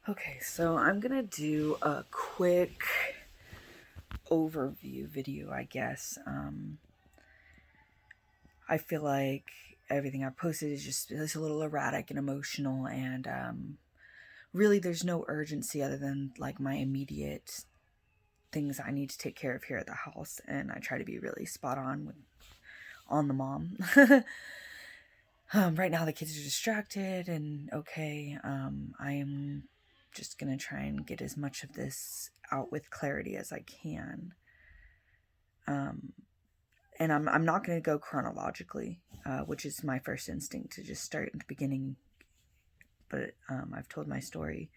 Okay, so I'm gonna do a quick overview video, I guess. I feel like everything I've posted is just a little erratic and emotional, and really there's no urgency other than like my immediate things I need to take care of here at the house, and I try to be really spot on the mom. Right now the kids are distracted and okay. I am just gonna try and get as much of this out with clarity as I can. Um, and I'm not gonna go chronologically, which is my first instinct to just start at the beginning. But I've told my story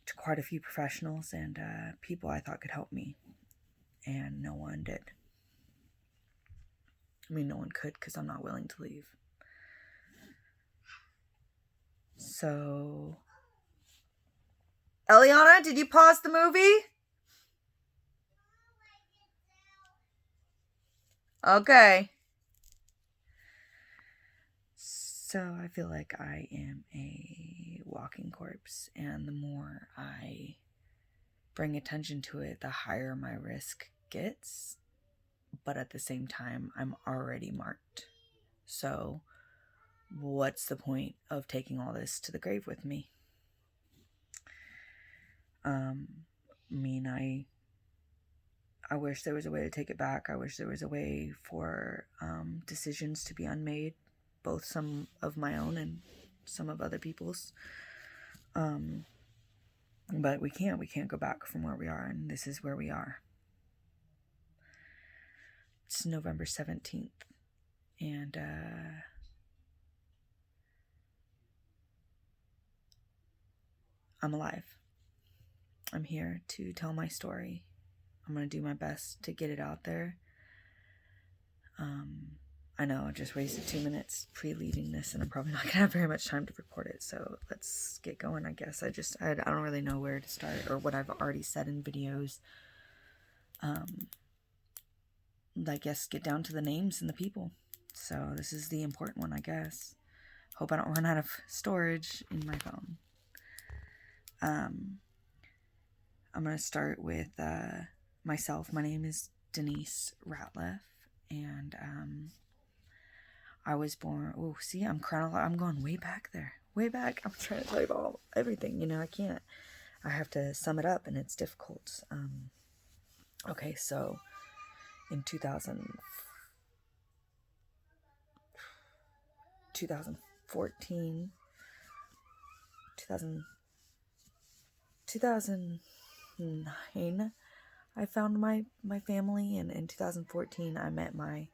to quite a few professionals and people I thought could help me, and no one did. I mean, no one could because I'm not willing to leave. So, Eliana, did you pause the movie? Okay. So I feel like I am a walking corpse, and the more I bring attention to it, the higher my risk gets. But at the same time, I'm already marked. So what's the point of taking all this to the grave with me? I mean, I wish there was a way to take it back. I wish there was a way for decisions to be unmade, both some of my own and some of other people's. But we can't. We can't go back from where we are, and this is where we are. It's November 17th, and I'm alive. I'm here to tell my story. I'm going to do my best to get it out there. I know I just wasted 2 minutes pre-leading this, and I'm probably not going to have very much time to record it, so let's get going, I guess. I don't really know where to start or what I've already said in videos. I guess get down to the names and the people. So this is the important one, I guess. Hope I don't run out of storage in my phone. I'm going to start with myself. My name is Denise Ratliff, and I was born. Oh, see, I'm going way back there, way back. I'm trying to tell you everything. I can't. I have to sum it up, and it's difficult. Okay, so in 2014, 2009, I found my family, and in 2014 I met my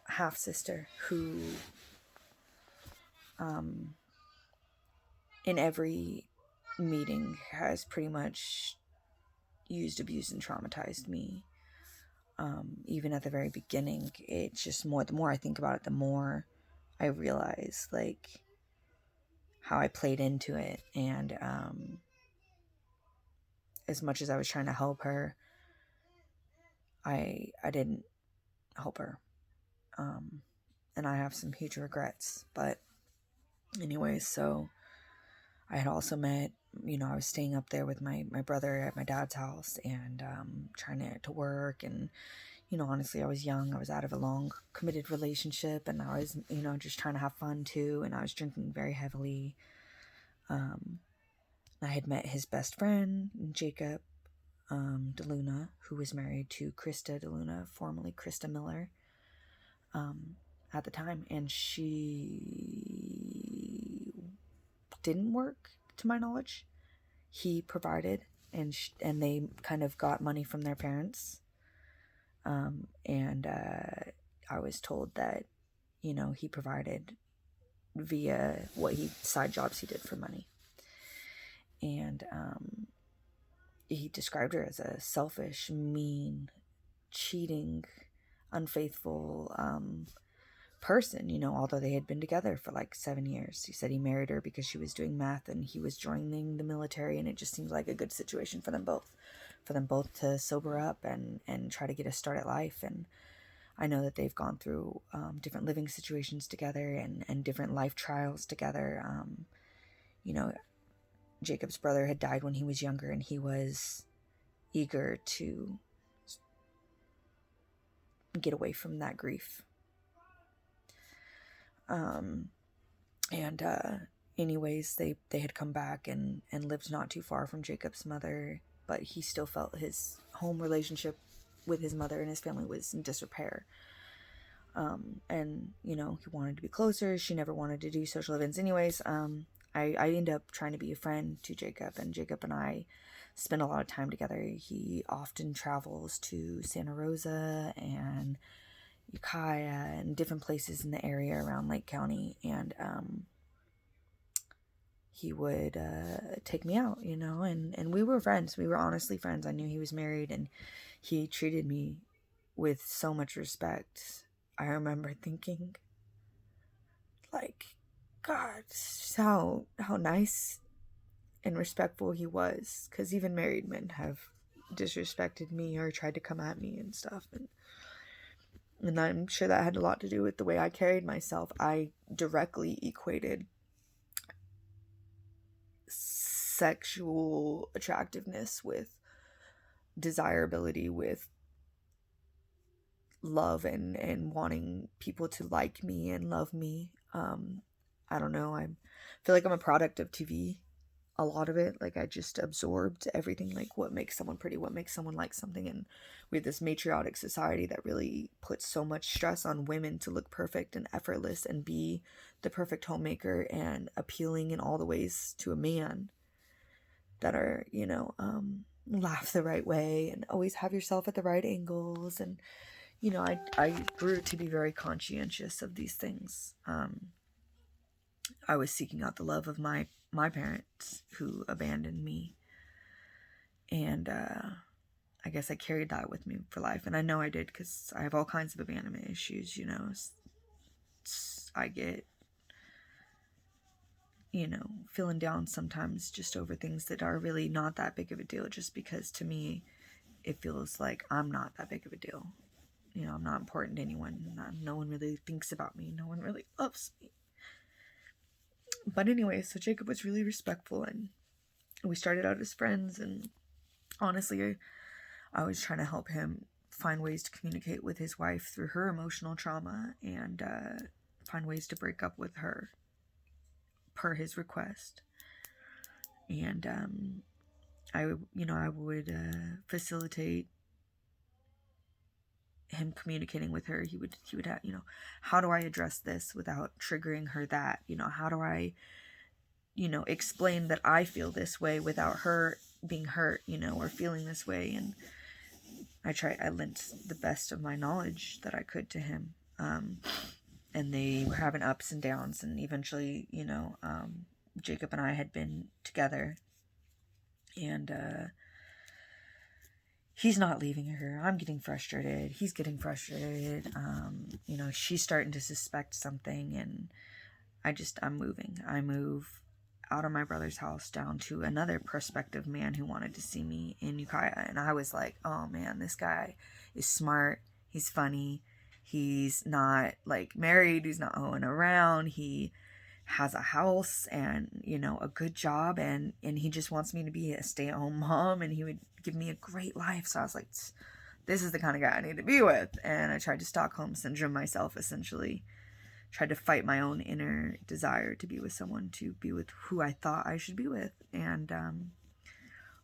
half sister, who in every meeting has pretty much used, abused, and traumatized me. Even at the very beginning, it's just the more I think about it, the more I realize like how I played into it. And as much as I was trying to help her, I didn't help her. And I have some huge regrets. But anyways, so I had also met, I was staying up there with my brother at my dad's house, and trying to work. And, honestly, I was young. I was out of a long committed relationship, and I was, just trying to have fun too. And I was drinking very heavily. I had met his best friend, Jacob DeLuna, who was married to Krista DeLuna, formerly Krista Miller, at the time. And she didn't work, to my knowledge. He provided, and they kind of got money from their parents. And I was told that, he provided via side jobs he did for money. And he described her as a selfish, mean, cheating, unfaithful person, although they had been together for like 7 years. He said he married her because she was doing meth and he was joining the military, and it just seemed like a good situation for them both to sober up and try to get a start at life. And I know that they've gone through different living situations together and different life trials together. Jacob's brother had died when he was younger, and he was eager to get away from that grief. Anyways, they had come back and lived not too far from Jacob's mother, but he still felt his home relationship with his mother and his family was in disrepair. And, you know, he wanted to be closer. She never wanted to do social events. Anyways, I ended up trying to be a friend to Jacob, and Jacob and I spend a lot of time together. He often travels to Santa Rosa and Ukiah and different places in the area around Lake County, and he would take me out, you know, and we were friends. We were honestly friends. I knew he was married, and he treated me with so much respect. I remember thinking, like, God, how nice and respectful he was, because even married men have disrespected me or tried to come at me and stuff, and I'm sure that had a lot to do with the way I carried myself. I directly equated sexual attractiveness with desirability, with love and wanting people to like me and love me. I don't know, I feel like I'm a product of TV, a lot of it. Like, I just absorbed everything, like what makes someone pretty, what makes someone like something. And we have this matriarchal society that really puts so much stress on women to look perfect and effortless and be the perfect homemaker and appealing in all the ways to a man, that are, you know, laugh the right way and always have yourself at the right angles. And, you know, I grew to be very conscientious of these things. I was seeking out the love of my parents, who abandoned me. And I guess I carried that with me for life. And I know I did, because I have all kinds of abandonment issues, you know. I get, you know, feeling down sometimes just over things that are really not that big of a deal, just because to me it feels like I'm not that big of a deal. You know, I'm not important to anyone. No one really thinks about me. No one really loves me. But anyway, so Jacob was really respectful, and we started out as friends, and honestly, I was trying to help him find ways to communicate with his wife through her emotional trauma, and find ways to break up with her per his request. And I would facilitate him communicating with her. He would have, you know, how do I address this without triggering her? That, you know, how do I, you know, explain that I feel this way without her being hurt, you know, or feeling this way. And I lent the best of my knowledge that I could to him. And they were having ups and downs, and eventually, you know, Jacob and I had been together, and he's not leaving her. I'm getting frustrated. He's getting frustrated. You know, she's starting to suspect something, and I'm moving. I move out of my brother's house down to another prospective man who wanted to see me in Ukiah. And I was like, oh man, this guy is smart. He's funny. He's not like married. He's not hoeing around. He has a house and, you know, a good job, and he just wants me to be a stay-at-home mom, and he would give me a great life. So I was like, this is the kind of guy I need to be with. And I tried to Stockholm syndrome myself, essentially. Tried to fight my own inner desire to be with someone, to be with who I thought I should be with. And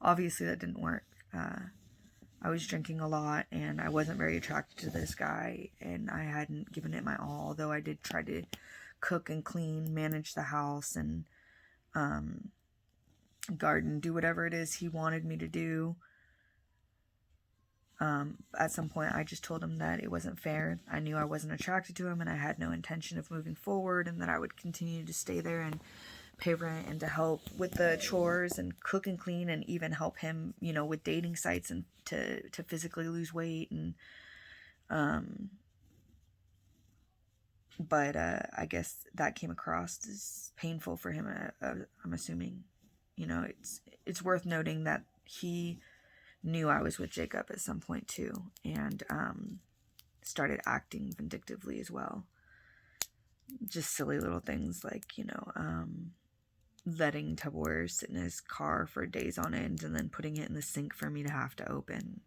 obviously that didn't work. I was drinking a lot, and I wasn't very attracted to this guy, and I hadn't given it my all, although I did try to cook and clean, manage the house, and garden, do whatever it is he wanted me to do. At some point, I just told him that it wasn't fair. I knew I wasn't attracted to him, and I had no intention of moving forward, and that I would continue to stay there and pay rent and to help with the chores and cook and clean, and even help him, you know, with dating sites, and to physically lose weight. And but I guess that came across as painful for him. I'm assuming, you know, it's worth noting that he knew I was with Jacob at some point too, and started acting vindictively as well. Just silly little things like, you know, letting Tupperware sit in his car for days on end and then putting it in the sink for me to have to open.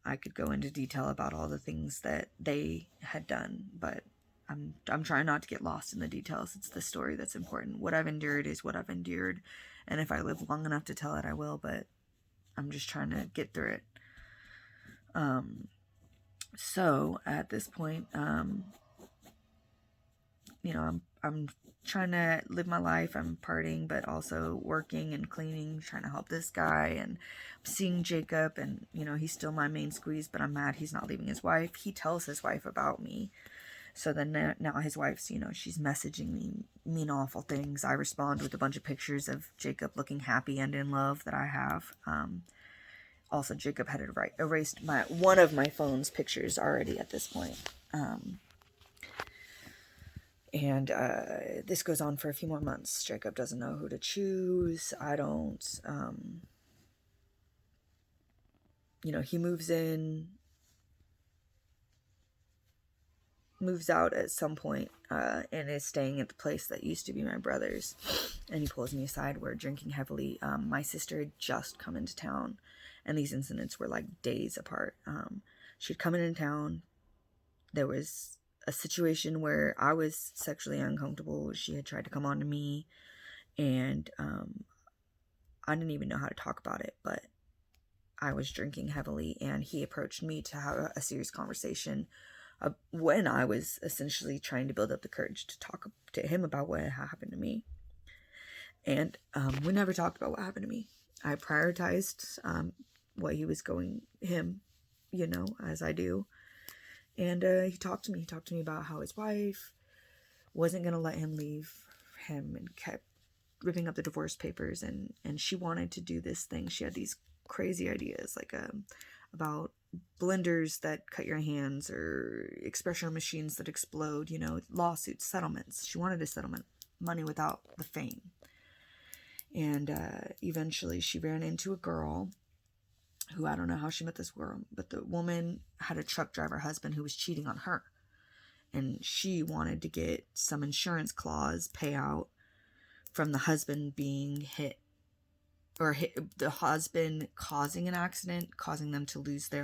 I could go into detail about all the things that they had done, but I'm trying not to get lost in the details. It's the story that's important. What I've endured is what I've endured, and if I live long enough to tell it, I will, but I'm just trying to get through it. So at this point, you know, I'm trying to live my life. I'm partying, but also working and cleaning, trying to help this guy, and I'm seeing Jacob, and, you know, he's still my main squeeze, but I'm mad he's not leaving his wife. He tells his wife about me. So then now his wife's, you know, she's messaging me mean, awful things. I respond with a bunch of pictures of Jacob looking happy and in love that I have. Also, Jacob had erased one of my phone's pictures already at this point. And this goes on for a few more months. Jacob doesn't know who to choose. I don't. You know, he moves out at some point, and is staying at the place that used to be my brother's. And he pulls me aside. We're drinking heavily. My sister had just come into town, and these incidents were like days apart. She'd come into town. There was a situation where I was sexually uncomfortable. She had tried to come on to me, and I didn't even know how to talk about it, but I was drinking heavily, and he approached me to have a serious conversation when I was essentially trying to build up the courage to talk to him about what had happened to me. And we never talked about what happened to me. I prioritized what he was going, him, you know, as I do. And he talked to me. He talked to me about how his wife wasn't going to let him leave him and kept ripping up the divorce papers. And she wanted to do this thing. She had these crazy ideas, like about blenders that cut your hands or espresso machines that explode, you know, lawsuits, settlements. She wanted a settlement, money without the fame. And eventually she ran into a girl who, I don't know how she met this girl, but the woman had a truck driver husband who was cheating on her. And she wanted to get some insurance clause payout from the husband being hit, or the husband causing an accident, causing them to lose their